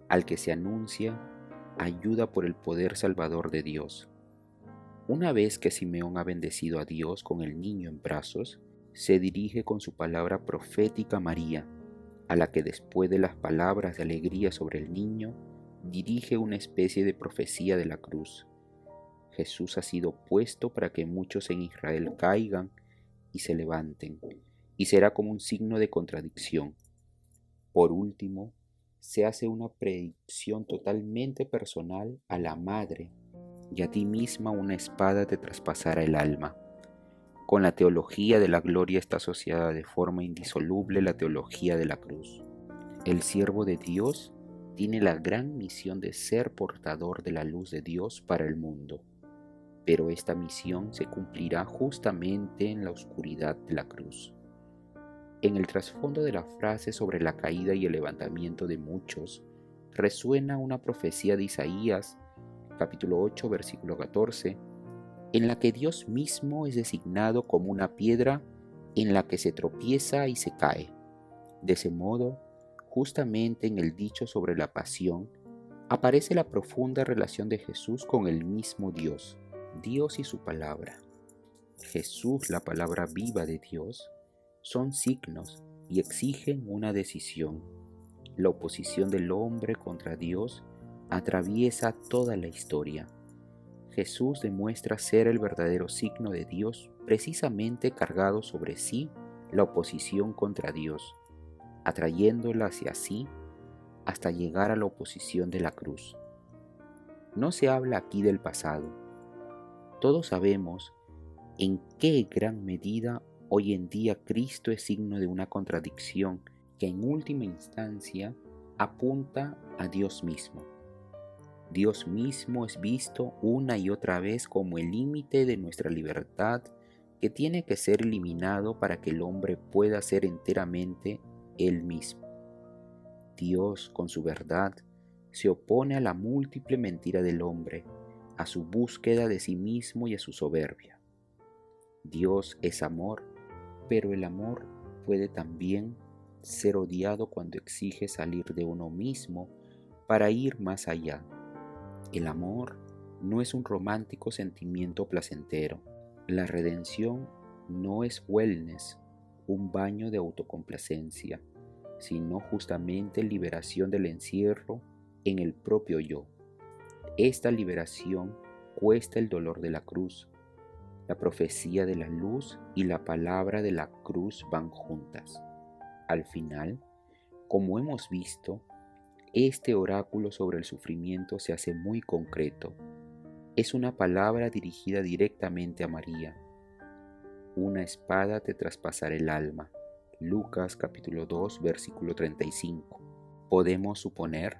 al que se anuncia ayuda por el poder salvador de Dios. Una vez que Simeón ha bendecido a Dios con el niño en brazos, se dirige con su palabra profética a María, a la que después de las palabras de alegría sobre el niño, dirige una especie de profecía de la cruz. Jesús ha sido puesto para que muchos en Israel caigan y se levanten, y será como un signo de contradicción. Por último, se hace una predicción totalmente personal a la madre, y a ti misma una espada te traspasará el alma. Con la teología de la gloria está asociada de forma indisoluble la teología de la cruz. El siervo de Dios tiene la gran misión de ser portador de la luz de Dios para el mundo, pero esta misión se cumplirá justamente en la oscuridad de la cruz. En el trasfondo de la frase sobre la caída y el levantamiento de muchos, resuena una profecía de Isaías, capítulo 8, versículo 14, en la que Dios mismo es designado como una piedra en la que se tropieza y se cae. De ese modo, justamente en el dicho sobre la pasión, aparece la profunda relación de Jesús con el mismo Dios, Dios y su palabra. Jesús, la palabra viva de Dios, son signos y exigen una decisión. La oposición del hombre contra Dios atraviesa toda la historia. Jesús demuestra ser el verdadero signo de Dios, precisamente cargado sobre sí la oposición contra Dios, atrayéndola hacia sí hasta llegar a la oposición de la cruz. No se habla aquí del pasado. Todos sabemos en qué gran medida hoy en día Cristo es signo de una contradicción que en última instancia apunta a Dios mismo. Dios mismo es visto una y otra vez como el límite de nuestra libertad que tiene que ser eliminado para que el hombre pueda ser enteramente él mismo. Dios, con su verdad, se opone a la múltiple mentira del hombre, a su búsqueda de sí mismo y a su soberbia. Dios es amor, pero el amor puede también ser odiado cuando exige salir de uno mismo para ir más allá. El amor no es un romántico sentimiento placentero. La redención no es wellness, un baño de autocomplacencia, sino justamente liberación del encierro en el propio yo. Esta liberación cuesta el dolor de la cruz. La profecía de la luz y la palabra de la cruz van juntas. Al final, como hemos visto, este oráculo sobre el sufrimiento se hace muy concreto. Es una palabra dirigida directamente a María. Una espada te traspasará el alma. Lucas capítulo 2, versículo 35. Podemos suponer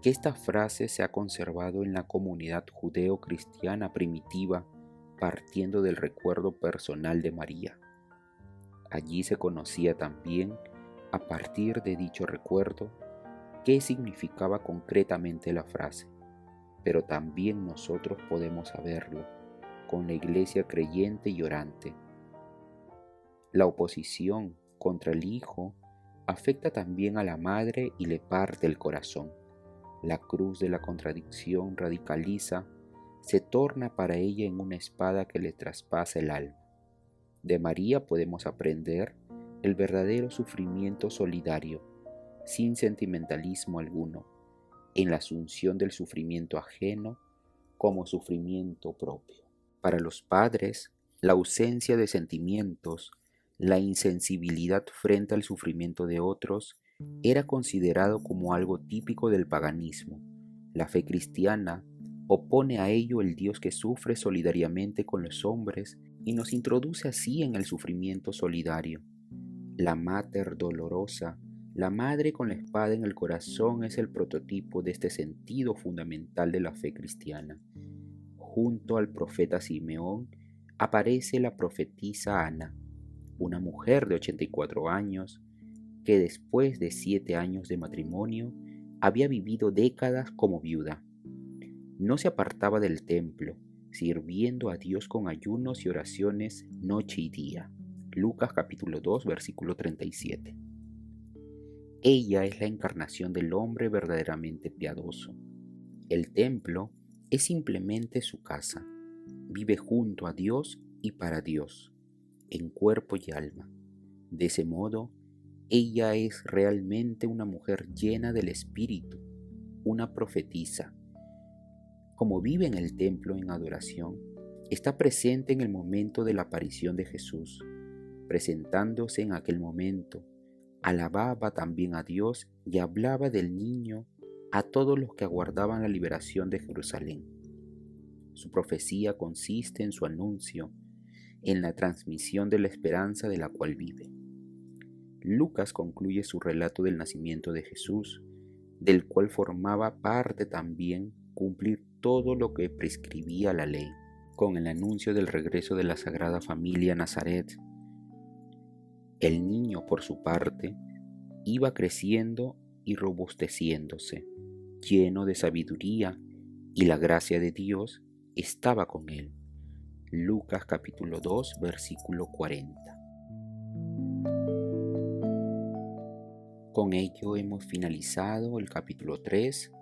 que esta frase se ha conservado en la comunidad judeo-cristiana primitiva partiendo del recuerdo personal de María. Allí se conocía también, a partir de dicho recuerdo, qué significaba concretamente la frase, pero también nosotros podemos saberlo con la iglesia creyente y orante. La oposición contra el Hijo afecta también a la madre y le parte el corazón. La cruz de la contradicción radicaliza, se torna para ella en una espada que le traspasa el alma. De María podemos aprender el verdadero sufrimiento solidario, sin sentimentalismo alguno, en la asunción del sufrimiento ajeno como sufrimiento propio. Para los padres, la ausencia de sentimientos, la insensibilidad frente al sufrimiento de otros, era considerado como algo típico del paganismo. La fe cristiana opone a ello el Dios que sufre solidariamente con los hombres y nos introduce así en el sufrimiento solidario. La Mater Dolorosa, la madre con la espada en el corazón, es el prototipo de este sentido fundamental de la fe cristiana. Junto al profeta Simeón aparece la profetisa Ana, una mujer de 84 años que después de 7 años de matrimonio había vivido décadas como viuda. No se apartaba del templo, sirviendo a Dios con ayunos y oraciones noche y día. Lucas capítulo 2, versículo 37. Ella es la encarnación del hombre verdaderamente piadoso. El templo es simplemente su casa. Vive junto a Dios y para Dios, en cuerpo y alma. De ese modo, ella es realmente una mujer llena del Espíritu, una profetisa. Como vive en el templo en adoración, está presente en el momento de la aparición de Jesús, presentándose en aquel momento. Alababa también a Dios y hablaba del niño a todos los que aguardaban la liberación de Jerusalén. Su profecía consiste en su anuncio, en la transmisión de la esperanza de la cual vive. Lucas concluye su relato del nacimiento de Jesús, del cual formaba parte también cumplir todo lo que prescribía la ley, con el anuncio del regreso de la Sagrada Familia a Nazaret. El niño, por su parte, iba creciendo y robusteciéndose, lleno de sabiduría, y la gracia de Dios estaba con él. Lucas capítulo 2, versículo 40. Con ello hemos finalizado el capítulo 3,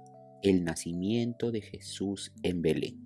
el nacimiento de Jesús en Belén.